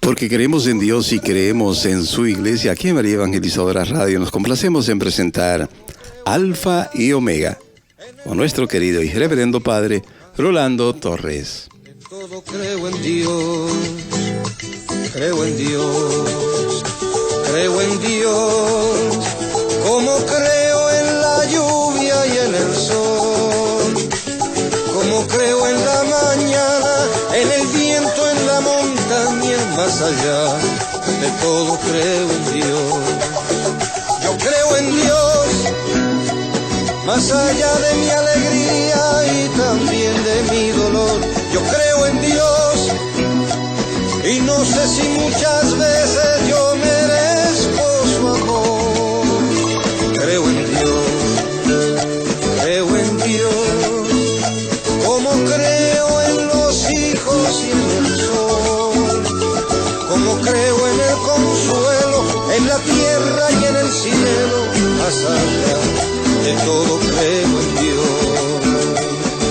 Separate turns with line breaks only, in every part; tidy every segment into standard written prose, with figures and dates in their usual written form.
Porque creemos en Dios y creemos en su iglesia, aquí en María Evangelizadora Radio nos complacemos en presentar Alfa y Omega con nuestro querido y reverendo padre Rolando Torres.
Todo creo en Dios, creo en Dios, creo en Dios, como creo en la lluvia y en el sol, como creo en la mañana, en el viento, en la montaña, más allá de todo creo en Dios. Yo creo en Dios, más allá de mi alegría y también de mi dolor. Yo creo en Dios y no sé si muchas veces yo merezco su amor. Creo en Dios, como creo en los hijos y en el sol, como creo en el consuelo, en la tierra y en el cielo, más allá de todo creo en Dios.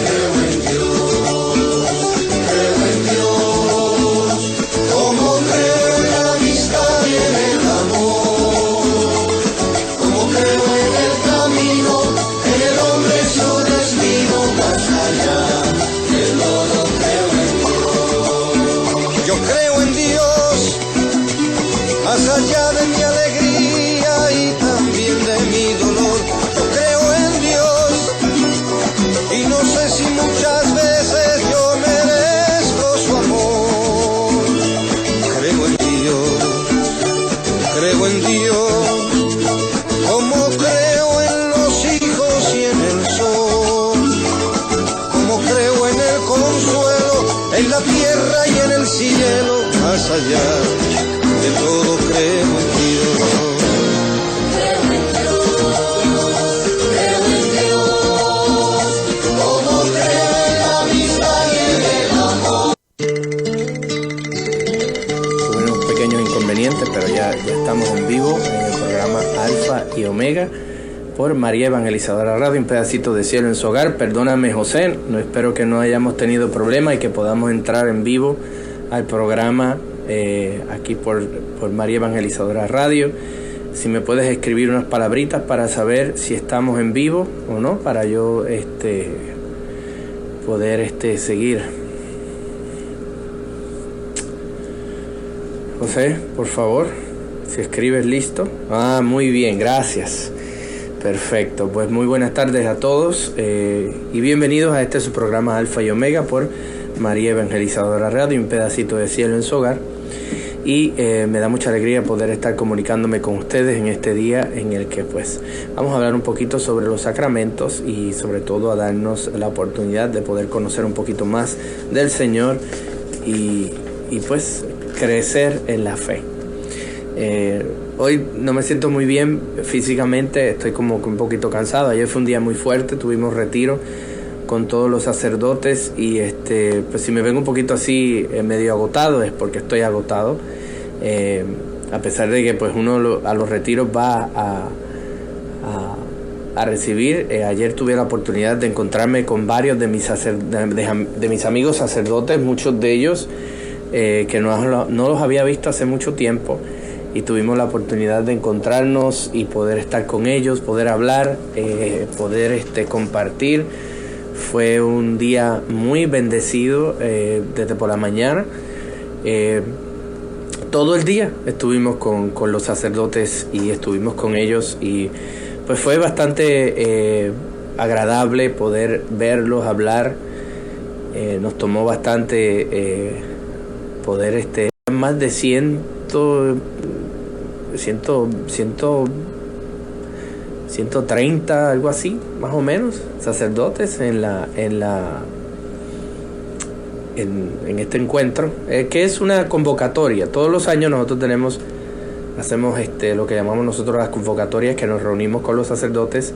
Creo en Dios, creo en Dios, como creo en la amistad y en el amor, como creo en el camino, en el hombre su destino, más allá de todo creo en Dios. Yo creo en Dios, más allá de mi alegría y también de mi dolor. Yo creo en Dios y no sé si muchas veces yo merezco su amor. Creo en Dios, como creo en los hijos y en el sol, como creo en el consuelo, en la tierra y en el cielo, más allá de todo creo en Dios.
Pero ya estamos en vivo en el programa Alfa y Omega por María Evangelizadora Radio, un pedacito de cielo en su hogar. Perdóname, José, espero que no hayamos tenido problema y que podamos entrar en vivo al programa aquí por María Evangelizadora Radio. Si me puedes escribir unas palabritas para saber si estamos en vivo o no, para yo poder seguir. José, por favor, si escribes listo. Muy bien, gracias. Perfecto, pues muy buenas tardes a todos y bienvenidos a su programa Alfa y Omega por María Evangelizadora Radio, un pedacito de cielo en su hogar. Y me da mucha alegría poder estar comunicándome con ustedes en este día en el que pues vamos a hablar un poquito sobre los sacramentos y sobre todo a darnos la oportunidad de poder conocer un poquito más del Señor y pues crecer en la fe. Hoy no me siento muy bien físicamente, estoy como un poquito cansado. Ayer fue un día muy fuerte, tuvimos retiro con todos los sacerdotes y pues si me vengo un poquito así medio agotado es porque estoy agotado, a pesar de que pues uno a los retiros va a recibir. Ayer tuve la oportunidad de encontrarme con varios de mis amigos sacerdotes, muchos de ellos que no los había visto hace mucho tiempo, y tuvimos la oportunidad de encontrarnos y poder estar con ellos, poder hablar, poder compartir. Fue un día muy bendecido desde por la mañana. Todo el día estuvimos con los sacerdotes y estuvimos con ellos y pues fue bastante agradable poder verlos, hablar. Nos tomó bastante poder más de 130, algo así, más o menos, sacerdotes en este encuentro, que es una convocatoria. Todos los años nosotros hacemos lo que llamamos nosotros las convocatorias, que nos reunimos con los sacerdotes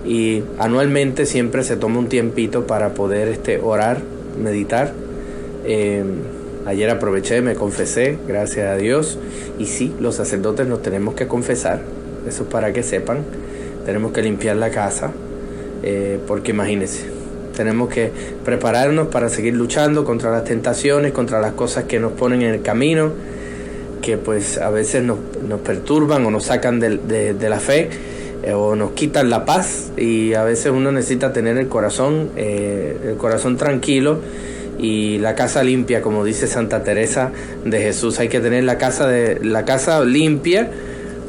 y anualmente siempre se toma un tiempito para poder orar, meditar, Ayer aproveché, me confesé, gracias a Dios. Y sí, los sacerdotes nos tenemos que confesar. Eso es para que sepan. Tenemos que limpiar la casa. Porque imagínense, tenemos que prepararnos para seguir luchando contra las tentaciones, contra las cosas que nos ponen en el camino, que pues a veces nos perturban o nos sacan de la fe, o nos quitan la paz. Y a veces uno necesita tener el corazón tranquilo y la casa limpia, como dice Santa Teresa de Jesús. Hay que tener la casa limpia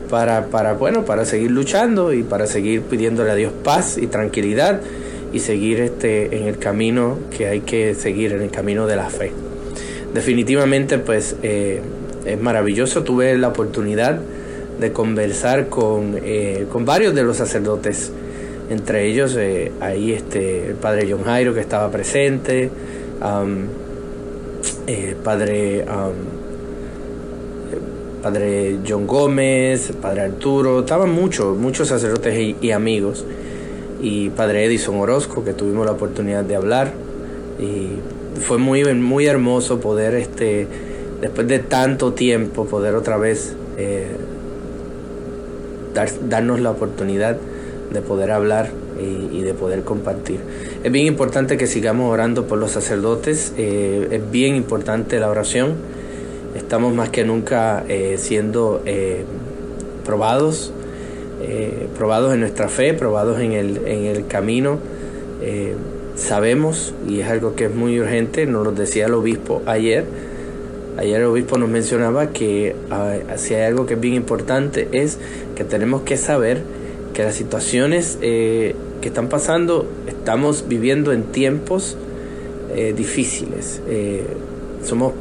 para seguir luchando y para seguir pidiéndole a Dios paz y tranquilidad y seguir en el camino que hay que seguir, en el camino de la fe. Definitivamente pues es maravilloso. Tuve la oportunidad de conversar con varios de los sacerdotes, entre ellos ahí el padre John Jairo, que estaba presente, padre John Gómez, padre Arturo, estaban muchos sacerdotes y amigos, y padre Edison Orozco, que tuvimos la oportunidad de hablar, y fue muy, muy hermoso poder después de tanto tiempo poder otra vez darnos la oportunidad de poder hablar y de poder compartir. Es bien importante que sigamos orando por los sacerdotes. Es bien importante la oración. Estamos más que nunca siendo probados en nuestra fe, probados en el camino. Sabemos, y es algo que es muy urgente, nos lo decía el obispo ayer. Ayer el obispo nos mencionaba que si hay algo que es bien importante, es que tenemos que saber que las situaciones que están pasando, estamos viviendo en tiempos difíciles. Somos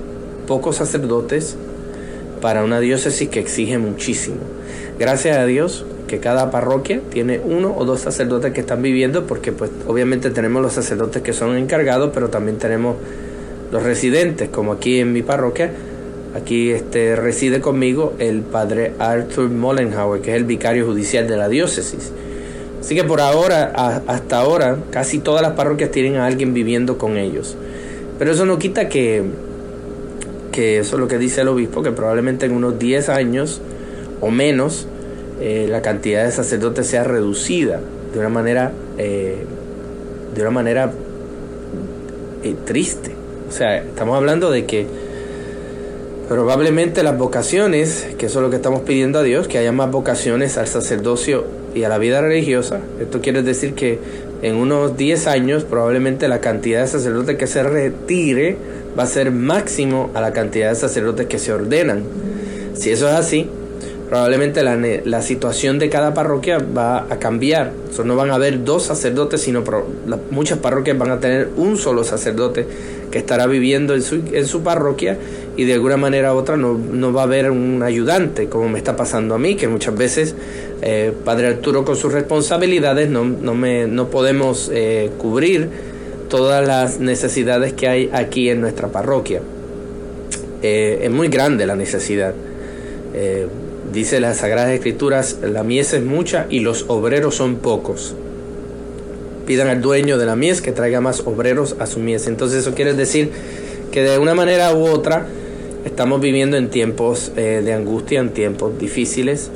pocos sacerdotes para una diócesis que exige muchísimo. Gracias a Dios que cada parroquia tiene 1 o 2 sacerdotes que están viviendo, porque pues obviamente tenemos los sacerdotes que son encargados, pero también tenemos los residentes, como aquí en mi parroquia. Aquí reside conmigo el padre Arthur Mollenhauer, que es el vicario judicial de la diócesis. Así que por ahora, hasta ahora, casi todas las parroquias tienen a alguien viviendo con ellos. Pero eso no quita que eso es lo que dice el obispo, que probablemente en unos 10 años o menos la cantidad de sacerdotes sea reducida de una manera triste. O sea, estamos hablando de que probablemente las vocaciones, que eso es lo que estamos pidiendo a Dios, que haya más vocaciones al sacerdocio y a la vida religiosa. Esto quiere decir que en unos 10 años probablemente la cantidad de sacerdotes que se retire va a ser máximo a la cantidad de sacerdotes que se ordenan. Si eso es así, probablemente la situación de cada parroquia va a cambiar. No van a haber 2 sacerdotes, sino muchas parroquias van a tener un solo sacerdote que estará viviendo en su parroquia, y de alguna manera u otra no va a haber un ayudante, como me está pasando a mí, que muchas veces padre Arturo, con sus responsabilidades, no podemos cubrir todas las necesidades que hay aquí en nuestra parroquia. Es muy grande la necesidad. Dice las Sagradas Escrituras: la mies es mucha y los obreros son pocos. Pidan al dueño de la mies que traiga más obreros a su mies. Entonces eso quiere decir que de una manera u otra estamos viviendo en tiempos de angustia, en tiempos difíciles,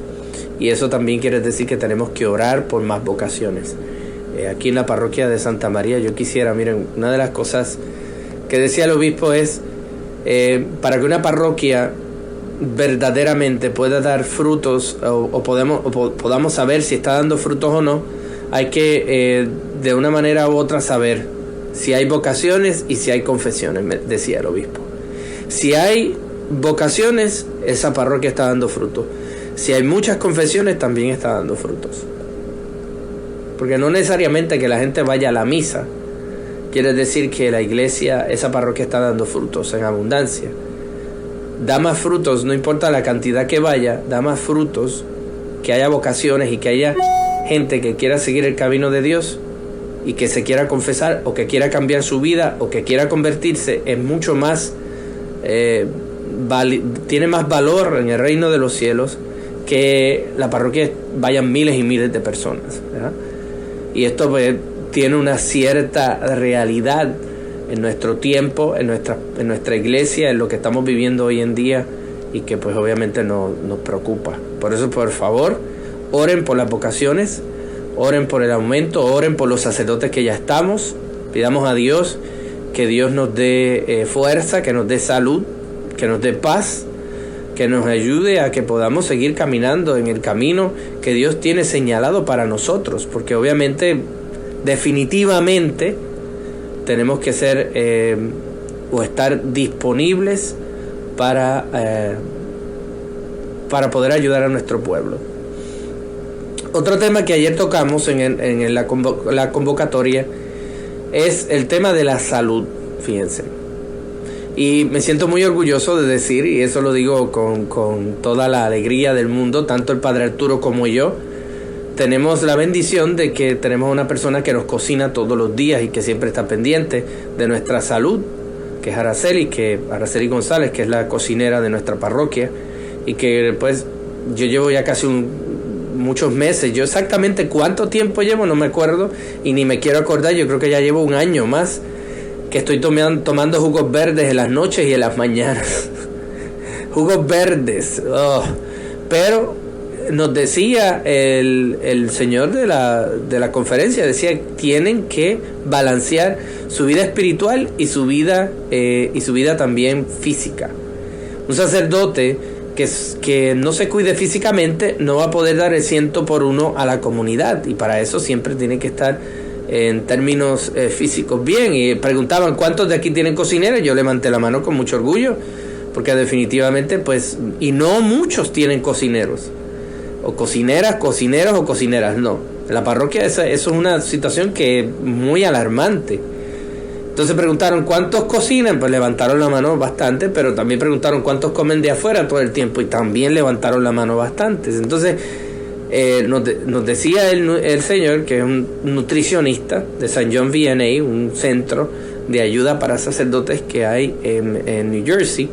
y eso también quiere decir que tenemos que orar por más vocaciones. Aquí en la parroquia de Santa María yo quisiera, miren, una de las cosas que decía el obispo es para que una parroquia verdaderamente pueda dar frutos o podamos saber si está dando frutos o no, hay que de una manera u otra saber si hay vocaciones y si hay confesiones, decía el obispo. Si hay vocaciones, esa parroquia está dando frutos. Si hay muchas confesiones, también está dando frutos. Porque no necesariamente que la gente vaya a la misa quiere decir que la iglesia, esa parroquia, está dando frutos en abundancia. Da más frutos, no importa la cantidad que vaya, da más frutos que haya vocaciones y que haya gente que quiera seguir el camino de Dios y que se quiera confesar o que quiera cambiar su vida o que quiera convertirse. Es mucho más, tiene más valor en el reino de los cielos que la parroquia vayan miles y miles de personas, ¿verdad? Y esto pues tiene una cierta realidad en nuestro tiempo, en nuestra iglesia, en lo que estamos viviendo hoy en día y que pues obviamente nos preocupa. Por eso, por favor, oren por las vocaciones, oren por el aumento, oren por los sacerdotes que ya estamos, pidamos a Dios que Dios nos dé fuerza, que nos dé salud, que nos dé paz, que nos ayude a que podamos seguir caminando en el camino que Dios tiene señalado para nosotros, porque obviamente, definitivamente, tenemos que ser o estar disponibles para poder ayudar a nuestro pueblo. Otro tema que ayer tocamos en la convocatoria es el tema de la salud, fíjense. Y me siento muy orgulloso de decir, y eso lo digo con toda la alegría del mundo, tanto el padre Arturo como yo, tenemos la bendición de que tenemos una persona que nos cocina todos los días y que siempre está pendiente de nuestra salud, que es Araceli González, que es la cocinera de nuestra parroquia, y que pues yo llevo ya casi muchos meses. Yo exactamente cuánto tiempo llevo no me acuerdo y ni me quiero acordar. Yo creo que ya llevo un año más que estoy tomando jugos verdes en las noches y en las mañanas. Jugos verdes. Pero nos decía el señor de la conferencia, decía, tienen que balancear su vida espiritual y su vida también física. Un sacerdote que no se cuide físicamente no va a poder dar el 100% a la comunidad, y para eso siempre tiene que estar en términos físicos bien. Y preguntaban cuántos de aquí tienen cocineros. Yo levanté la mano con mucho orgullo, porque definitivamente pues, y no muchos tienen cocineros o cocineras, cocineros o cocineras. No, en la parroquia eso es una situación que es muy alarmante. Entonces preguntaron cuántos cocinan, pues levantaron la mano bastante, pero también preguntaron cuántos comen de afuera todo el tiempo, y también levantaron la mano bastantes. Entonces nos decía el señor, que es un nutricionista de St. John VNA, un centro de ayuda para sacerdotes que hay en New Jersey,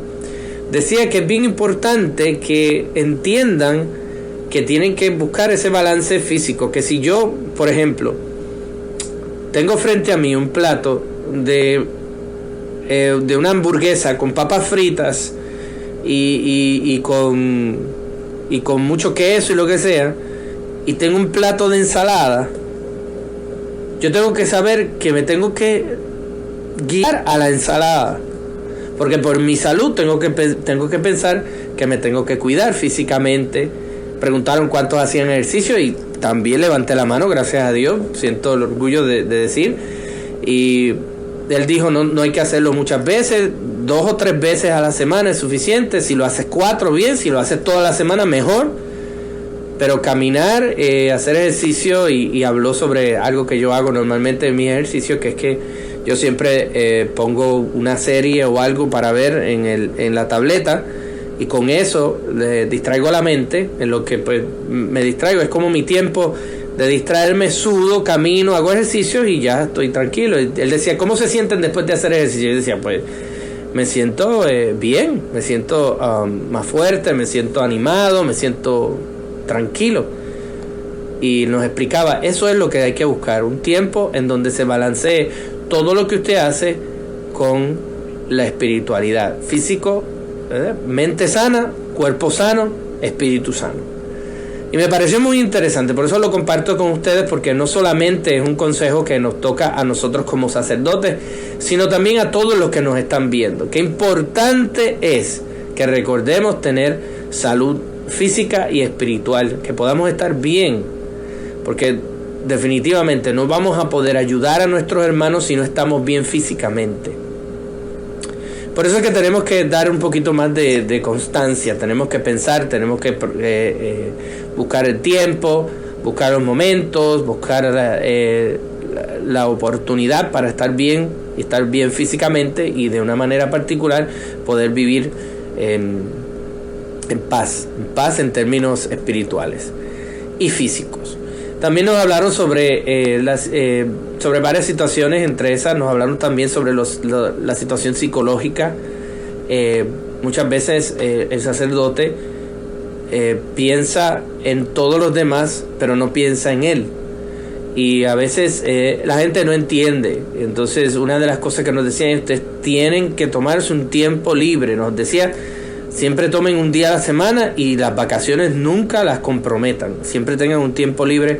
decía que es bien importante que entiendan que tienen que buscar ese balance físico, que si yo, por ejemplo, tengo frente a mí un plato de una hamburguesa con papas fritas y con mucho queso y lo que sea, y tengo un plato de ensalada, yo tengo que saber que me tengo que guiar a la ensalada, porque por mi salud tengo que pensar que me tengo que cuidar físicamente. Preguntaron cuántos hacían ejercicio y también levanté la mano, gracias a Dios, siento el orgullo de decir. Y él dijo, no hay que hacerlo muchas veces, 2 o 3 veces a la semana es suficiente. Si lo haces 4, bien, si lo haces toda la semana, mejor. Pero caminar, hacer ejercicio, y habló sobre algo que yo hago normalmente en mis ejercicios, que es que yo siempre pongo una serie o algo para ver en la tableta, y con eso le distraigo la mente. En lo que pues me distraigo, es como mi tiempo de distraerme, sudo, camino, hago ejercicios y ya estoy tranquilo. Él decía, ¿cómo se sienten después de hacer ejercicio? Yo decía, pues me siento bien, me siento más fuerte, me siento animado, me siento tranquilo. Y nos explicaba, eso es lo que hay que buscar, un tiempo en donde se balancee todo lo que usted hace con la espiritualidad, físico, mente sana, cuerpo sano, espíritu sano. Y me pareció muy interesante, por eso lo comparto con ustedes, porque no solamente es un consejo que nos toca a nosotros como sacerdotes, sino también a todos los que nos están viendo. Qué importante es que recordemos tener salud física y espiritual, que podamos estar bien, porque definitivamente no vamos a poder ayudar a nuestros hermanos si no estamos bien físicamente. Por eso es que tenemos que dar un poquito más de constancia, tenemos que pensar, tenemos que buscar el tiempo, buscar los momentos, buscar la oportunidad para estar bien y estar bien físicamente, y de una manera particular poder vivir en paz en términos espirituales y físicos. También nos hablaron sobre sobre varias situaciones, entre esas nos hablaron también sobre la situación psicológica. Muchas veces el sacerdote piensa en todos los demás, pero no piensa en él. y a veces la gente no entiende. Entonces, una de las cosas que nos decían, ustedes tienen que tomarse un tiempo libre. Nos decía, siempre tomen un día a la semana y las vacaciones nunca las comprometan. Siempre tengan un tiempo libre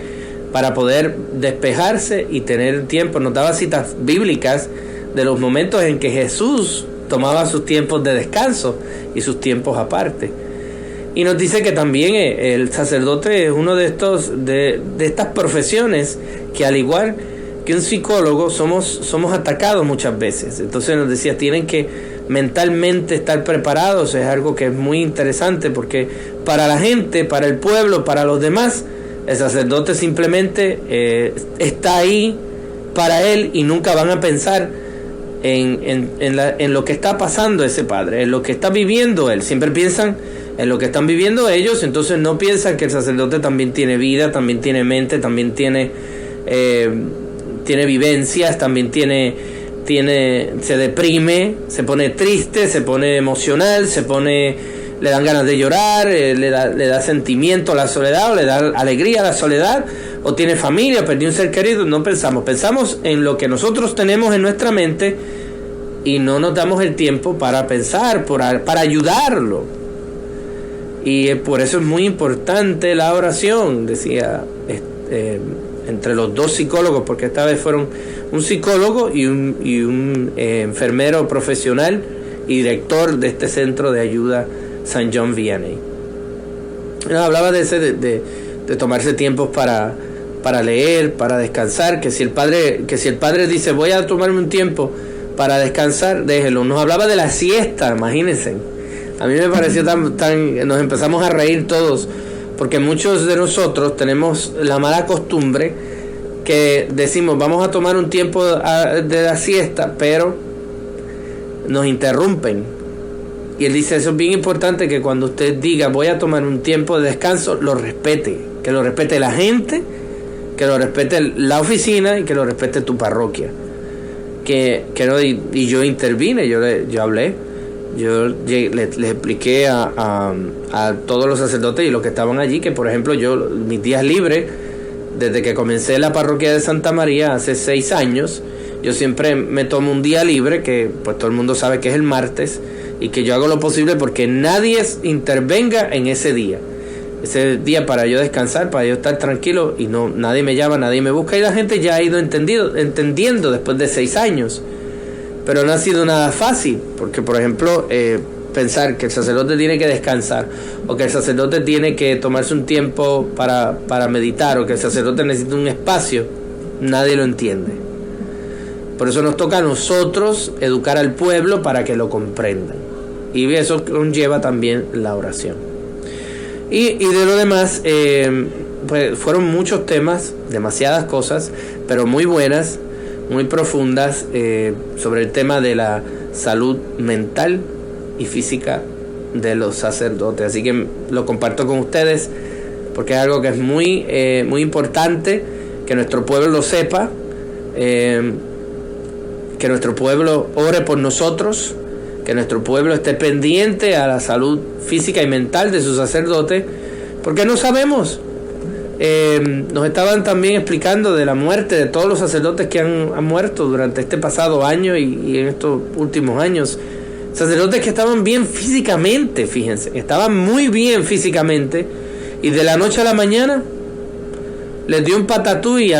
para poder despejarse y tener tiempo. Nos daba citas bíblicas de los momentos en que Jesús tomaba sus tiempos de descanso y sus tiempos aparte. Y nos dice que también el sacerdote es uno de estas profesiones que, al igual que un psicólogo, somos atacados muchas veces. Entonces nos decía, tienen que mentalmente estar preparados. Es algo que es muy interesante, porque para la gente, para el pueblo, para los demás, el sacerdote simplemente está ahí para él, y nunca van a pensar en lo que está pasando ese padre, en lo que está viviendo él. Siempre piensan en lo que están viviendo ellos. Entonces no piensan que el sacerdote también tiene vida, también tiene mente, también tiene vivencias, también se deprime, se pone triste, se pone emocional, le dan ganas de llorar, le da sentimiento a la soledad, o le da alegría a la soledad, o tiene familia, perdió un ser querido. No pensamos en lo que nosotros tenemos en nuestra mente, y no nos damos el tiempo para pensar, para ayudarlo. Y por eso es muy importante la oración, decía, entre los dos psicólogos, porque esta vez fueron un psicólogo y un enfermero profesional y director de este centro de ayuda St. John Vianney. Hablaba de tomarse tiempos para leer, para descansar, que si el padre dice, voy a tomarme un tiempo para descansar, déjelo. Nos hablaba de la siesta, imagínense. A mí me pareció nos empezamos a reír todos, porque muchos de nosotros tenemos la mala costumbre que decimos, vamos a tomar un tiempo de la siesta, pero nos interrumpen. Y él dice, eso es bien importante, que cuando usted diga, voy a tomar un tiempo de descanso, lo respete. Que lo respete la gente, que lo respete la oficina, y que lo respete tu parroquia. Y yo intervine, yo hablé. Yo les expliqué a todos los sacerdotes y los que estaban allí que, por ejemplo, mis días libres, desde que comencé la parroquia de Santa María hace 6 años, yo siempre me tomo un día libre, que pues todo el mundo sabe que es el martes, y que yo hago lo posible porque nadie intervenga en ese día para yo descansar, para yo estar tranquilo, y nadie me llama, nadie me busca, y la gente ya ha ido entendiendo después de 6 años. Pero no ha sido nada fácil, porque, por ejemplo, pensar que el sacerdote tiene que descansar, o que el sacerdote tiene que tomarse un tiempo para meditar, o que el sacerdote necesita un espacio, nadie lo entiende. Por eso nos toca a nosotros educar al pueblo para que lo comprendan. Y eso conlleva también la oración. Y de lo demás, pues fueron muchos temas, demasiadas cosas, pero muy buenas, muy profundas, sobre el tema de la salud mental y física de los sacerdotes. Así que lo comparto con ustedes, porque es algo que es muy importante que nuestro pueblo lo sepa, que nuestro pueblo ore por nosotros, que nuestro pueblo esté pendiente a la salud física y mental de sus sacerdotes, porque no sabemos. Nos estaban también explicando de la muerte de todos los sacerdotes que han muerto durante este pasado año y en estos últimos años. Sacerdotes que estaban bien físicamente, fíjense, estaban muy bien físicamente, y de la noche a la mañana les dio un patatú y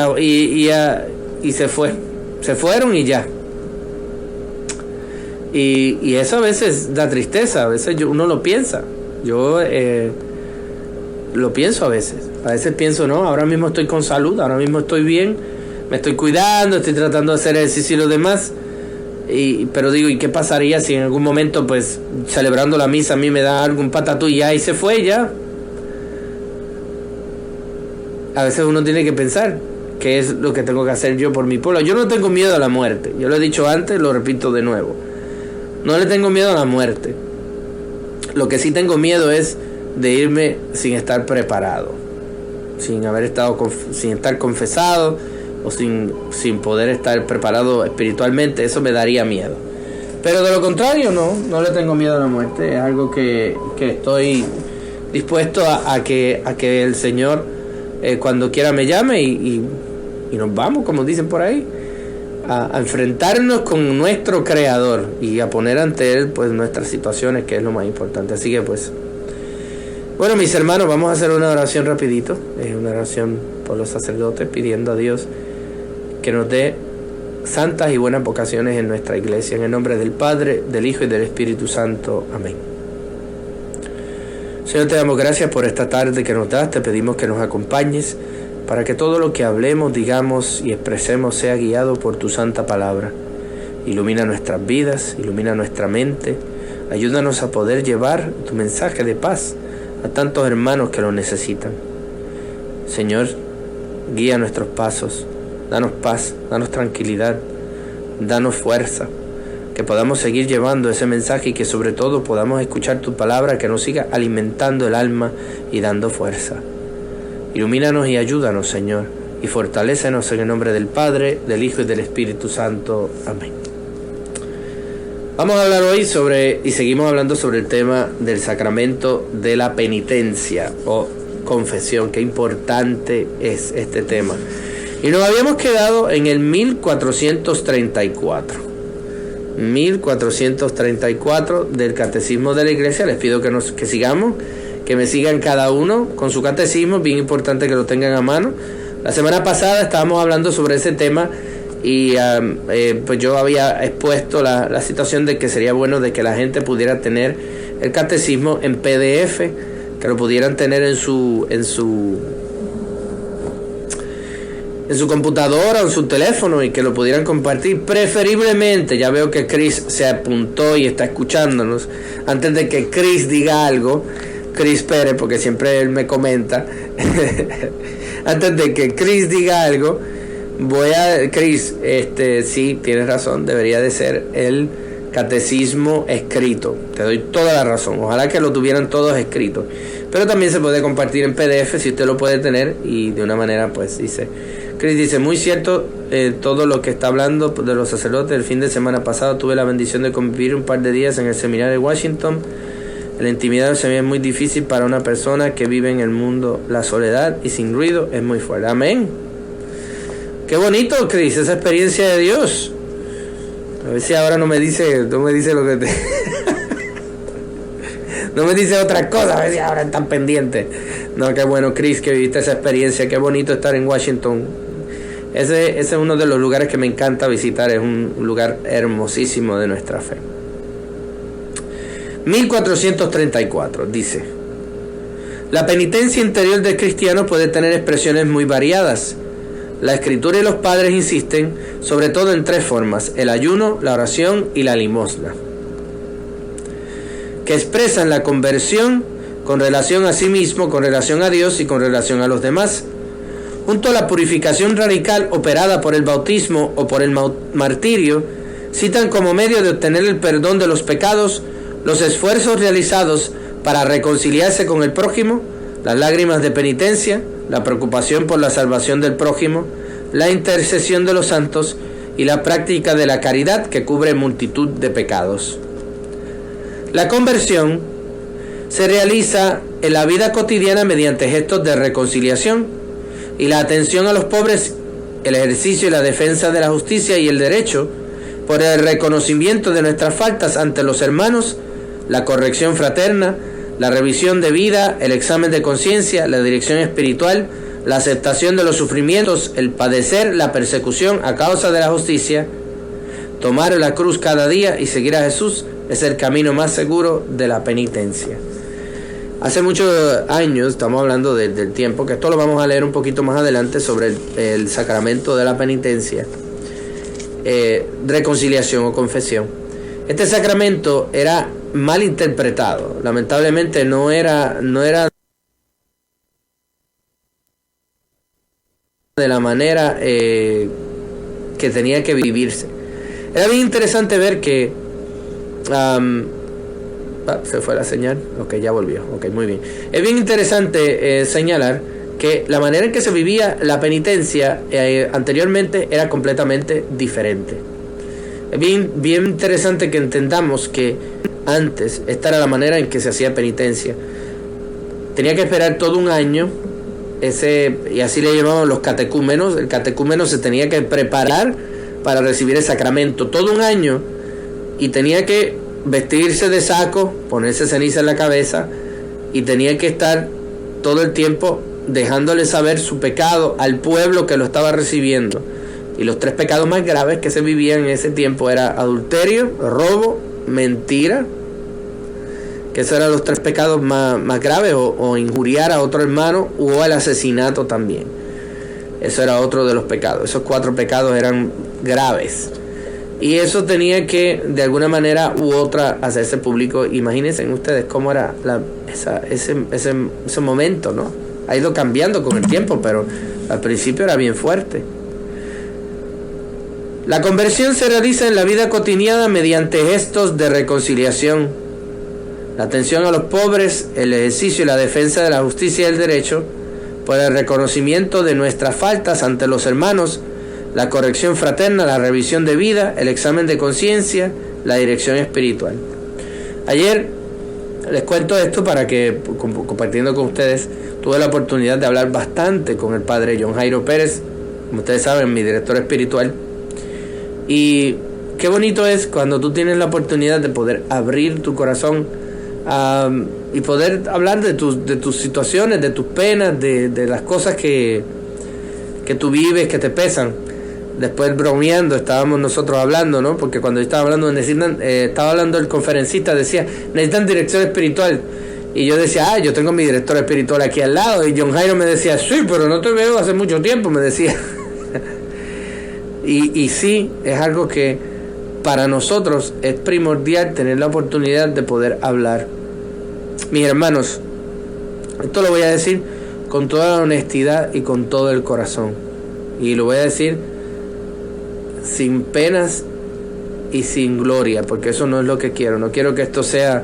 se fueron y ya. Y eso a veces da tristeza, a veces uno lo piensa. Yo lo pienso a veces pienso, no, ahora mismo estoy con salud, ahora mismo estoy bien, me estoy cuidando, estoy tratando de hacer ejercicio y lo demás, pero digo, ¿y qué pasaría si en algún momento, pues, celebrando la misa, a mí me da algún patatú y ya, y se fue ya? A veces uno tiene que pensar, ¿qué es lo que tengo que hacer yo por mi pueblo? Yo no tengo miedo a la muerte, yo lo he dicho antes, lo repito de nuevo, no le tengo miedo a la muerte. Lo que sí tengo miedo es de irme sin estar preparado, sin estar confesado, o sin poder estar preparado espiritualmente. Eso me daría miedo. Pero de lo contrario, no le tengo miedo a la muerte. Es algo que estoy dispuesto a que el Señor, cuando quiera, me llame y y nos vamos, como dicen por ahí, a enfrentarnos con nuestro Creador y a poner ante Él pues nuestras situaciones, que es lo más importante. Así que pues, bueno, mis hermanos, vamos a hacer una oración rapidito, una oración por los sacerdotes, pidiendo a Dios que nos dé santas y buenas vocaciones en nuestra iglesia, en el nombre del Padre, del Hijo y del Espíritu Santo. Amén. Señor, te damos gracias por esta tarde que nos das, te pedimos que nos acompañes para que todo lo que hablemos, digamos y expresemos sea guiado por tu santa palabra. Ilumina nuestras vidas, ilumina nuestra mente, ayúdanos a poder llevar tu mensaje de paz a tantos hermanos que lo necesitan. Señor, guía nuestros pasos, danos paz, danos tranquilidad, danos fuerza, que podamos seguir llevando ese mensaje y que sobre todo podamos escuchar tu palabra que nos siga alimentando el alma y dando fuerza. Ilumínanos y ayúdanos, Señor, y fortalécenos en el nombre del Padre, del Hijo y del Espíritu Santo. Amén. Vamos a hablar hoy y seguimos hablando sobre el tema del sacramento de la penitencia o confesión. Qué importante es este tema. Y nos habíamos quedado en el 1434. 1434 del Catecismo de la Iglesia. Les pido que sigamos, que me sigan cada uno con su catecismo, bien importante que lo tengan a mano. La semana pasada estábamos hablando sobre ese tema y pues yo había expuesto la situación de que sería bueno de que la gente pudiera tener el catecismo en PDF, que lo pudieran tener en su computadora o en su teléfono y que lo pudieran compartir. Preferiblemente, ya veo que Chris se apuntó y está escuchándonos. Antes de que Chris diga algo, Chris Pérez, porque siempre él me comenta, antes de que Chris diga algo, Chris, sí, tienes razón, debería de ser el catecismo escrito. Te doy toda la razón, ojalá que lo tuvieran todos escritos, pero también se puede compartir en PDF si usted lo puede tener y de una manera pues Chris dice, muy cierto todo lo que está hablando de los sacerdotes. El fin de semana pasado tuve la bendición de convivir un par de días en el seminario de Washington. La intimidad se ve muy difícil para una persona que vive en el mundo. La soledad y sin ruido es muy fuerte. Amén. Qué bonito, Chris, esa experiencia de Dios. A ver si ahora no me dice lo que te... no me dice otra cosa, a ver si ahora están pendientes. No, qué bueno, Chris, que viviste esa experiencia. Qué bonito estar en Washington. Ese es uno de los lugares que me encanta visitar. Es un lugar hermosísimo de nuestra fe. 1434 dice: la penitencia interior del cristiano puede tener expresiones muy variadas. La Escritura y los padres insisten sobre todo en tres formas: el ayuno, la oración y la limosna, que expresan la conversión con relación a sí mismo, con relación a Dios y con relación a los demás, junto a la purificación radical operada por el bautismo o por el martirio. Citan como medio de obtener el perdón de los pecados los esfuerzos realizados para reconciliarse con el prójimo, las lágrimas de penitencia, la preocupación por la salvación del prójimo, la intercesión de los santos y la práctica de la caridad que cubre multitud de pecados. La conversión se realiza en la vida cotidiana mediante gestos de reconciliación y la atención a los pobres, el ejercicio y la defensa de la justicia y el derecho, por el reconocimiento de nuestras faltas ante los hermanos, la corrección fraterna, la revisión de vida, el examen de conciencia, la dirección espiritual, la aceptación de los sufrimientos, el padecer la persecución a causa de la justicia. Tomar la cruz cada día y seguir a Jesús es el camino más seguro de la penitencia. Hace muchos años, estamos hablando del tiempo, que esto lo vamos a leer un poquito más adelante, sobre el sacramento de la penitencia, reconciliación o confesión. Este sacramento era mal interpretado, lamentablemente no era de la manera que tenía que vivirse. Era bien interesante ver que se fue la señal. Ok, ya volvió. Ok, muy bien. Es bien interesante señalar que la manera en que se vivía la penitencia anteriormente era completamente diferente. Es bien interesante que entendamos que antes esta era la manera en que se hacía penitencia. Tenía que esperar todo un año y así le llamaban los catecúmenos. El catecúmeno se tenía que preparar para recibir el sacramento todo un año y tenía que vestirse de saco, ponerse ceniza en la cabeza y tenía que estar todo el tiempo dejándole saber su pecado al pueblo que lo estaba recibiendo. Y los 3 pecados más graves que se vivían en ese tiempo era adulterio, robo, mentira, que esos eran los 3 pecados más graves, o injuriar a otro hermano, o el asesinato también. Eso era otro de los pecados. Esos 4 pecados eran graves. Y eso tenía que, de alguna manera u otra, hacerse público. Imagínense ustedes cómo era ese momento, ¿no? Ha ido cambiando con el tiempo, pero al principio era bien fuerte. La conversión se realiza en la vida cotidiana mediante gestos de reconciliación, la atención a los pobres, el ejercicio y la defensa de la justicia y el derecho, por el reconocimiento de nuestras faltas ante los hermanos, la corrección fraterna, la revisión de vida, el examen de conciencia, la dirección espiritual. Ayer les cuento esto para que, compartiendo con ustedes, tuve la oportunidad de hablar bastante con el padre John Jairo Pérez, como ustedes saben, mi director espiritual. Y qué bonito es cuando tú tienes la oportunidad de poder abrir tu corazón y poder hablar de tus situaciones, de tus penas, de las cosas que tú vives, que te pesan. Después bromeando estábamos nosotros hablando, ¿no? Porque cuando yo estaba hablando estaba hablando el conferencista, decía, necesitan dirección espiritual. Y yo decía, yo tengo mi director espiritual aquí al lado. Y John Jairo me decía, sí, pero no te veo hace mucho tiempo, me decía. Y sí, es algo que para nosotros es primordial tener la oportunidad de poder hablar. Mis hermanos, esto lo voy a decir con toda la honestidad y con todo el corazón. Y lo voy a decir sin penas y sin gloria, porque eso no es lo que quiero. No quiero que esto sea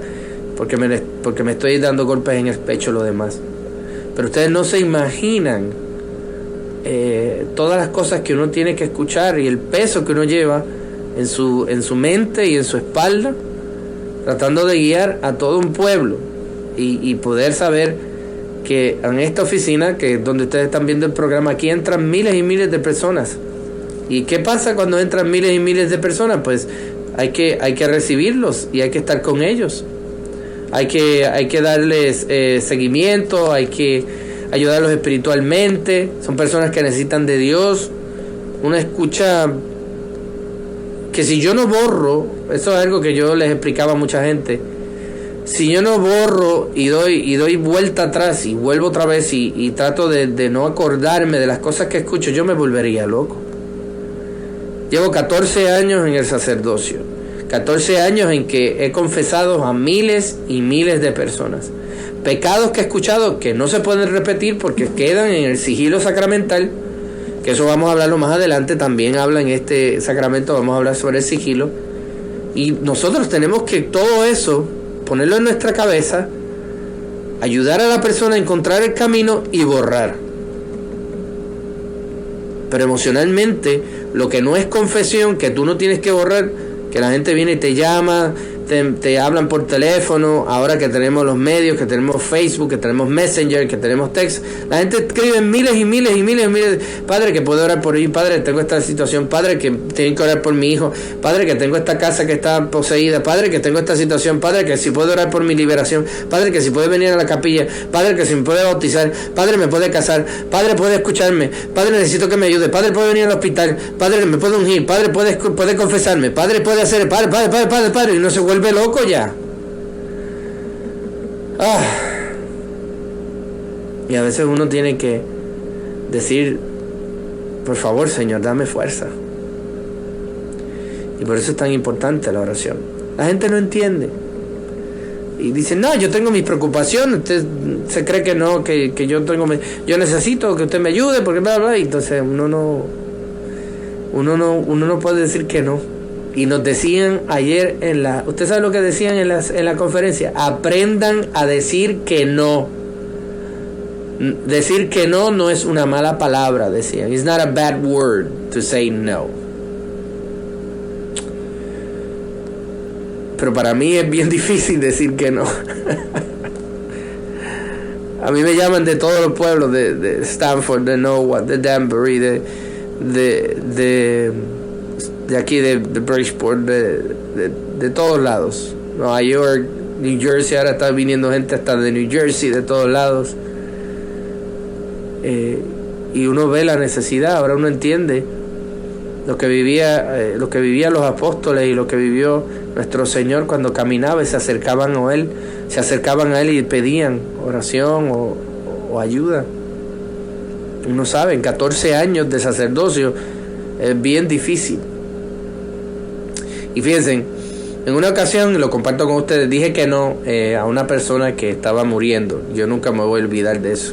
porque me estoy dando golpes en el pecho lo demás. Pero ustedes no se imaginan todas las cosas que uno tiene que escuchar y el peso que uno lleva en su mente y en su espalda, tratando de guiar a todo un pueblo y poder saber que en esta oficina, que es donde ustedes están viendo el programa, aquí entran miles y miles de personas. ¿Y qué pasa cuando entran miles y miles de personas? Pues hay que recibirlos y hay que estar con ellos. Hay que darles seguimiento, hay que ayudarlos espiritualmente. Son personas que necesitan de Dios. Una escucha que si yo no borro, eso es algo que yo les explicaba a mucha gente, si yo no borro y doy vuelta atrás y vuelvo otra vez y trato de no acordarme de las cosas que escucho, yo me volvería loco. Llevo 14 años en el sacerdocio, 14 años en que he confesado a miles y miles de personas. Pecados que he escuchado que no se pueden repetir porque quedan en el sigilo sacramental, que eso vamos a hablarlo más adelante, también habla en este sacramento, vamos a hablar sobre el sigilo. Y nosotros tenemos que todo eso ponerlo en nuestra cabeza, ayudar a la persona a encontrar el camino y borrar. Pero emocionalmente, lo que no es confesión, que tú no tienes que borrar, que la gente viene y te llama, te hablan por teléfono, ahora que tenemos los medios, que tenemos Facebook, que tenemos Messenger, que tenemos text, la gente escribe miles y miles y miles y miles, padre, que puedo orar por mí, padre, tengo esta situación, padre, que tengo que orar por mi hijo, padre, que tengo esta casa que está poseída, padre, que tengo esta situación, padre, que si puedo orar por mi liberación, padre, que si puede venir a la capilla, padre, que si me puede bautizar, padre, me puede casar, padre, puede escucharme, padre, necesito que me ayude, padre, puede venir al hospital, padre, me puede ungir, padre, puede confesarme, padre, puede hacer, padre, y no se vuelve loco ya. Y a veces uno tiene que decir, por favor, Señor, dame fuerza. Y por eso es tan importante la oración. La gente no entiende y dice, no, yo tengo mis preocupaciones, usted se cree que no, que yo necesito que usted me ayude, porque bla, bla. Y entonces uno no puede decir que no. Y nos decían ayer ¿usted sabe lo que decían en la conferencia? Aprendan a decir que no. Decir que no es una mala palabra, decían. It's not a bad word to say no. Pero para mí es bien difícil decir que no. A mí me llaman de todos los pueblos, de Stanford, de Norwalk, de Danbury, de aquí, de Bridgeport, de todos lados. Nueva York, New Jersey, ahora está viniendo gente hasta de New Jersey, de todos lados. Y uno ve la necesidad, ahora uno entiende lo que vivían los apóstoles y lo que vivió nuestro Señor cuando caminaba y se acercaban a Él y pedían oración o ayuda. Uno sabe, en 14 años de sacerdocio es bien difícil. Y fíjense, en una ocasión, lo comparto con ustedes, dije que no a una persona que estaba muriendo. Yo nunca me voy a olvidar de eso.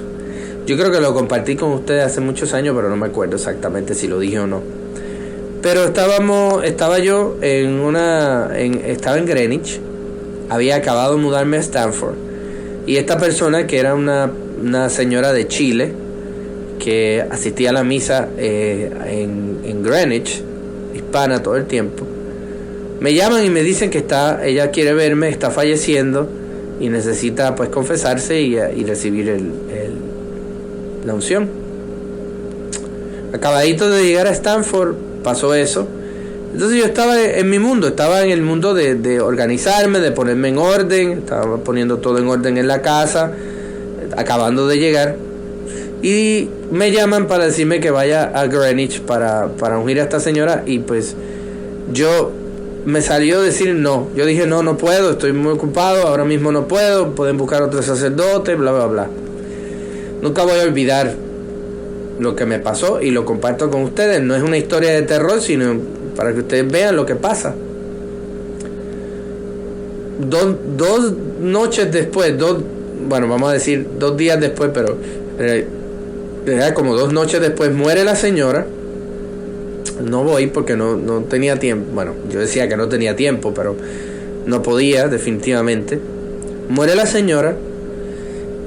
Yo creo que lo compartí con ustedes hace muchos años, pero no me acuerdo exactamente si lo dije o no. Pero estaba yo estaba en Greenwich, había acabado de mudarme a Stanford, y esta persona, que era una señora de Chile, que asistía a la misa en Greenwich, hispana todo el tiempo, me llaman y me dicen que ella quiere verme, está falleciendo y necesita pues confesarse y recibir la unción. Acabadito de llegar a Stanford pasó eso. Entonces yo estaba en mi mundo, estaba en el mundo de organizarme, de ponerme en orden, estaba poniendo todo en orden en la casa, acabando de llegar, y me llaman para decirme que vaya a Greenwich para ungir a esta señora, y pues yo me salió decir no. Yo dije no puedo, estoy muy ocupado, ahora mismo no puedo, pueden buscar otro sacerdote, bla bla bla. Nunca voy a olvidar lo que me pasó y lo comparto con ustedes. No es una historia de terror, sino para que ustedes vean lo que pasa. Dos noches después, vamos a decir 2 días después, pero era como 2 noches después, muere la señora. No voy porque no tenía tiempo. Bueno, yo decía que no tenía tiempo, pero no podía, definitivamente. Muere la señora.